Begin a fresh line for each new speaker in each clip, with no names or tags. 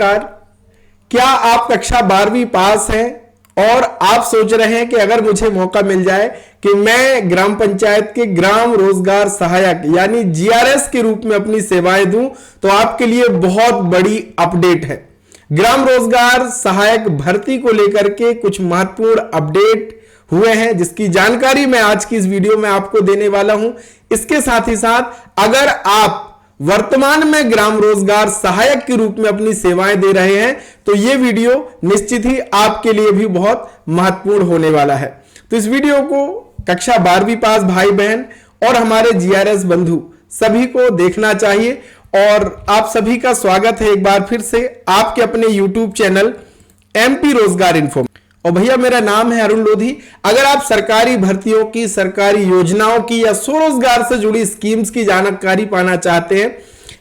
नमस्कार। क्या आप कक्षा 12वीं पास हैं और आप सोच रहे हैं कि अगर मुझे मौका मिल जाए कि मैं ग्राम पंचायत के ग्राम रोजगार सहायक यानी जीआरएस के रूप में अपनी सेवाएं दूं, तो आपके लिए बहुत बड़ी अपडेट है। ग्राम रोजगार सहायक भर्ती को लेकर के कुछ महत्वपूर्ण अपडेट हुए हैं, जिसकी जानकारी मैं आज की इस वीडियो में आपको देने वाला हूं। इसके साथ ही साथ अगर आप वर्तमान में ग्राम रोजगार सहायक के रूप में अपनी सेवाएं दे रहे हैं तो यह वीडियो निश्चित ही आपके लिए भी बहुत महत्वपूर्ण होने वाला है। तो इस वीडियो को कक्षा 12वीं पास भाई बहन और हमारे जीआरएस बंधु सभी को देखना चाहिए। और आप सभी का स्वागत है एक बार फिर से आपके अपने यूट्यूब चैनल एमपी रोजगार इन्फो। और भैया मेरा नाम है अरुण लोधी। अगर आप सरकारी भर्तियों की, सरकारी योजनाओं की या स्वरोजगार से जुड़ी स्कीम्स की जानकारी पाना चाहते हैं,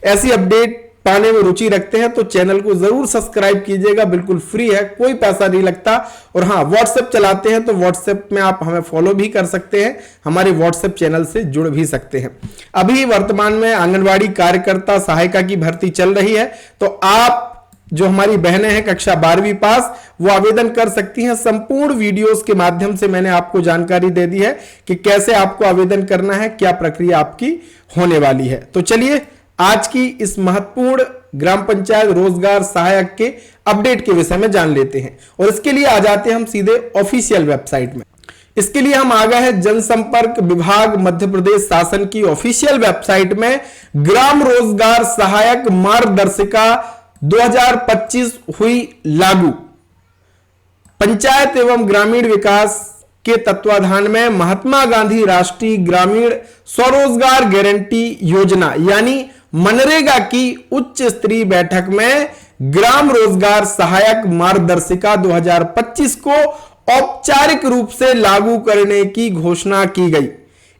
ऐसी अपडेट पाने में रुचि रखते हैं, तो चैनल को जरूर सब्सक्राइब कीजिएगा। बिल्कुल फ्री है, कोई पैसा नहीं लगता। और हाँ, व्हाट्सएप चलाते हैं तो व्हाट्सएप में आप हमें फॉलो भी कर सकते हैं, हमारे व्हाट्सएप चैनल से जुड़ भी सकते हैं। अभी वर्तमान में आंगनबाड़ी कार्यकर्ता सहायिका की भर्ती चल रही है, तो आप जो हमारी बहनें हैं कक्षा 12वीं पास, वो आवेदन कर सकती हैं। संपूर्ण वीडियोस के माध्यम से मैंने आपको जानकारी दे दी है कि कैसे आपको आवेदन करना है, क्या प्रक्रिया आपकी होने वाली है। तो चलिए आज की इस महत्वपूर्ण ग्राम पंचायत रोजगार सहायक के अपडेट के विषय में जान लेते हैं। और इसके लिए आ जाते हैं हम सीधे ऑफिशियल वेबसाइट में। इसके लिए हम आ गए हैं जनसंपर्क विभाग मध्य प्रदेश शासन की ऑफिशियल वेबसाइट में। ग्राम रोजगार सहायक मार्गदर्शिका 2025 हुई लागू। पंचायत एवं ग्रामीण विकास के तत्वाधान में महात्मा गांधी राष्ट्रीय ग्रामीण स्वरोजगार गारंटी योजना यानी मनरेगा की उच्च स्तरीय बैठक में ग्राम रोजगार सहायक मार्गदर्शिका 2025 को औपचारिक रूप से लागू करने की घोषणा की गई।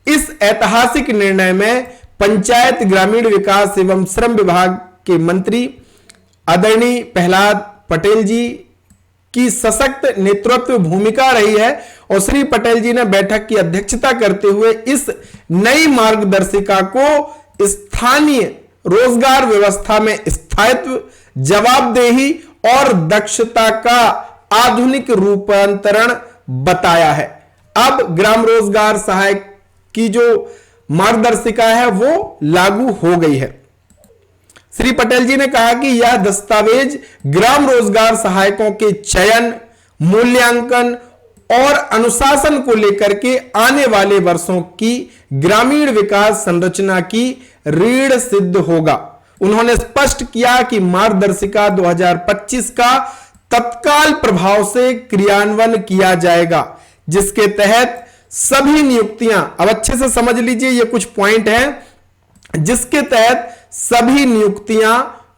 इस ऐतिहासिक निर्णय में पंचायत ग्रामीण विकास एवं श्रम विभाग के मंत्री आदरणीय प्रहलाद पटेल जी की सशक्त नेतृत्व भूमिका रही है। और श्री पटेल जी ने बैठक की अध्यक्षता करते हुए इस नई मार्गदर्शिका को स्थानीय रोजगार व्यवस्था में स्थायित्व, जवाबदेही और दक्षता का आधुनिक रूपांतरण बताया है। अब ग्राम रोजगार सहायक की जो मार्गदर्शिका है वो लागू हो गई है। श्री पटेल जी ने कहा कि यह दस्तावेज ग्राम रोजगार सहायकों के चयन, मूल्यांकन और अनुशासन को लेकर के आने वाले वर्षों की ग्रामीण विकास संरचना की रीढ़ सिद्ध होगा। उन्होंने स्पष्ट किया कि मार्गदर्शिका 2025 का तत्काल प्रभाव से क्रियान्वयन किया जाएगा, जिसके तहत सभी नियुक्तियां, अब अच्छे से समझ लीजिए ये कुछ पॉइंट हैं, जिसके तहत सभी नियुक्तियां,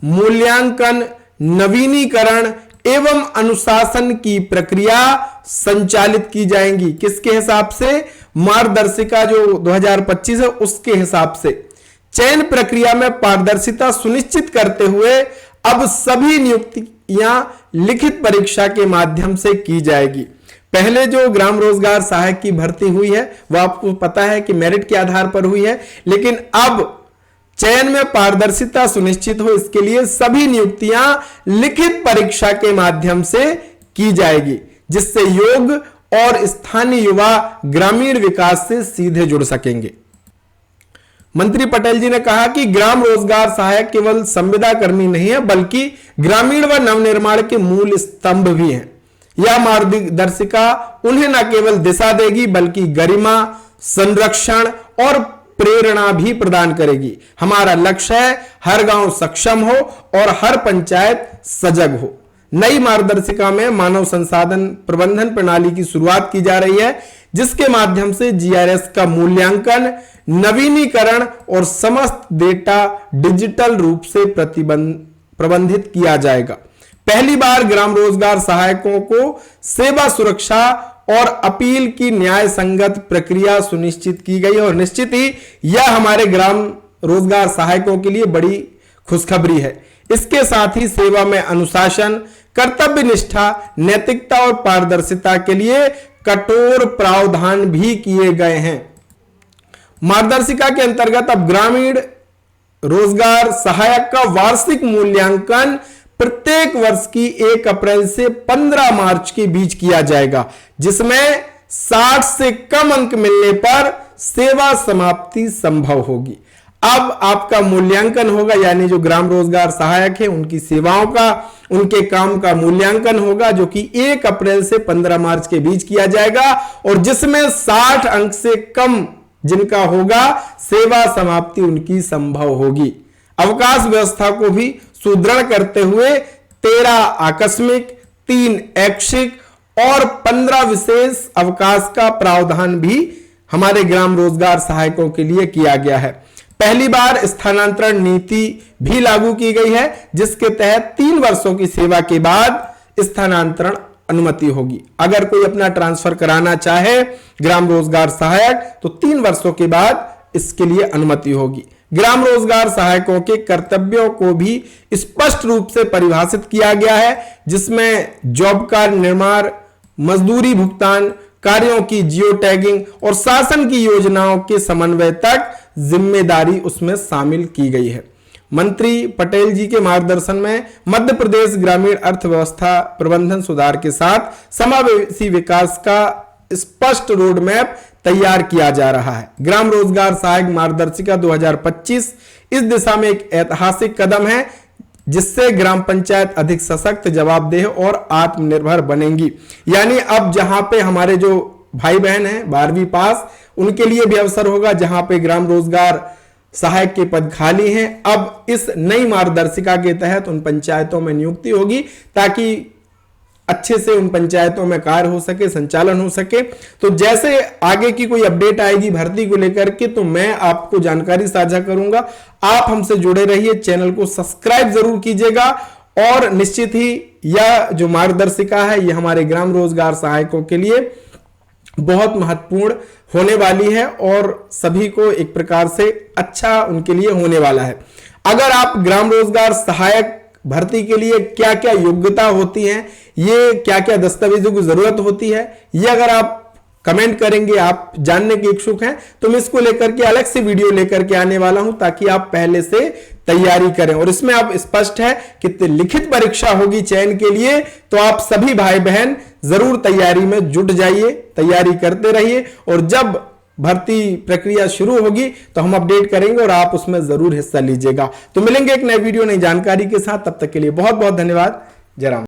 मूल्यांकन, नवीनीकरण एवं अनुशासन की प्रक्रिया संचालित की जाएंगी। किसके हिसाब से? मार्गदर्शिका जो 2025 है उसके हिसाब से। चयन प्रक्रिया में पारदर्शिता सुनिश्चित करते हुए अब सभी नियुक्तियां लिखित परीक्षा के माध्यम से की जाएगी। पहले जो ग्राम रोजगार सहायक की भर्ती हुई है वह आपको पता है कि मेरिट के आधार पर हुई है, लेकिन अब चयन में पारदर्शिता सुनिश्चित हो, इसके लिए सभी नियुक्तियां लिखित परीक्षा के माध्यम से की जाएगी, जिससे योग्य और स्थानीय युवा ग्रामीण विकास से सीधे जुड़ सकेंगे। मंत्री पटेल जी ने कहा कि ग्राम रोजगार सहायक केवल संविदा कर्मी नहीं है, बल्कि ग्रामीण व नवनिर्माण के मूल स्तंभ भी हैं। यह मार्गदर्शिका उन्हें न केवल दिशा देगी बल्कि गरिमा, संरक्षण और प्रेरणा भी प्रदान करेगी। हमारा लक्ष्य है हर गांव सक्षम हो और हर पंचायत सजग हो। नई मार्गदर्शिका में मानव संसाधन प्रबंधन प्रणाली की शुरुआत की जा रही है, जिसके माध्यम से जीआरएस का मूल्यांकन, नवीनीकरण और समस्त डेटा डिजिटल रूप से प्रबंधित किया जाएगा। पहली बार ग्राम रोजगार सहायकों को सेवा सुरक्षा और अपील की न्याय संगत प्रक्रिया सुनिश्चित की गई और निश्चित ही यह हमारे ग्राम रोजगार सहायकों के लिए बड़ी खुशखबरी है। इसके साथ ही सेवा में अनुशासन, कर्तव्य निष्ठा, नैतिकता और पारदर्शिता के लिए कठोर प्रावधान भी किए गए हैं। मार्गदर्शिका के अंतर्गत अब ग्रामीण रोजगार सहायक का वार्षिक मूल्यांकन प्रत्येक वर्ष की 1 अप्रैल से 15 मार्च के बीच किया जाएगा, जिसमें 60 से कम अंक मिलने पर सेवा समाप्ति संभव होगी। अब आपका मूल्यांकन होगा, यानी जो ग्राम रोजगार सहायक है उनकी सेवाओं का, उनके काम का मूल्यांकन होगा, जो कि 1 अप्रैल से 15 मार्च के बीच किया जाएगा, और जिसमें 60 अंक से कम जिनका होगा सेवा समाप्ति उनकी संभव होगी। अवकाश व्यवस्था को भी सुदृढ़ करते हुए 13 आकस्मिक, 3 ऐच्छिक और 15 विशेष अवकाश का प्रावधान भी हमारे ग्राम रोजगार सहायकों के लिए किया गया है। पहली बार स्थानांतरण नीति भी लागू की गई है, जिसके तहत 3 वर्षों की सेवा के बाद स्थानांतरण अनुमति होगी। अगर कोई अपना ट्रांसफर कराना चाहे ग्राम रोजगार सहायक तो 3 वर्षों के बाद इसके लिए अनुमति होगी। ग्राम रोजगार सहायकों के कर्तव्यों को भी स्पष्ट रूप से परिभाषित किया गया है, जिसमें जॉब कार्ड निर्माण, मजदूरी भुगतान, कार्यों की जियो टैगिंग और शासन की योजनाओं के समन्वय तक जिम्मेदारी उसमें शामिल की गई है। मंत्री पटेल जी के मार्गदर्शन में मध्य प्रदेश ग्रामीण अर्थव्यवस्था प्रबंधन सुधार के साथ समावेशी विकास का स्पष्ट रोड मैप तैयार किया जा रहा है। ग्राम रोजगार सहायक मार्गदर्शिका 2025 इस दिशा में एक ऐतिहासिक कदम है, जिससे ग्राम पंचायत अधिक सशक्त, जवाबदेह और आत्मनिर्भर बनेंगी। यानी अब जहां पे हमारे जो भाई बहन हैं 12वीं पास, उनके लिए भी अवसर होगा, जहां पे ग्राम रोजगार सहायक के पद खाली हैं। अब इस नई मार्गदर्शिका के तहत उन पंचायतों में नियुक्ति होगी, ताकि अच्छे से उन पंचायतों में कार्य हो सके, संचालन हो सके। तो जैसे आगे की कोई अपडेट आएगी भर्ती को लेकर के, तो मैं आपको जानकारी साझा करूंगा। आप हमसे जुड़े रहिए, चैनल को सब्सक्राइब जरूर कीजिएगा, और निश्चित ही यह जो मार्गदर्शिका है ये हमारे ग्राम रोजगार सहायकों के लिए बहुत महत्वपूर्ण होने वाली है, और सभी को एक प्रकार से अच्छा उनके लिए होने वाला है। अगर आप ग्राम रोजगार सहायक भर्ती के लिए क्या क्या योग्यता होती है, ये क्या क्या दस्तावेजों की जरूरत होती है, ये अगर आप कमेंट करेंगे, आप जानने के इच्छुक हैं, तो मैं इसको लेकर के अलग से वीडियो लेकर के आने वाला हूं, ताकि आप पहले से तैयारी करें। और इसमें आप स्पष्ट है कि लिखित परीक्षा होगी चयन के लिए, तो आप सभी भाई बहन जरूर तैयारी में जुट जाइए, तैयारी करते रहिए, और जब भर्ती प्रक्रिया शुरू होगी तो हम अपडेट करेंगे और आप उसमें जरूर हिस्सा लीजिएगा। तो मिलेंगे एक नए वीडियो, नई जानकारी के साथ। तब तक के लिए बहुत बहुत धन्यवाद। जय राम।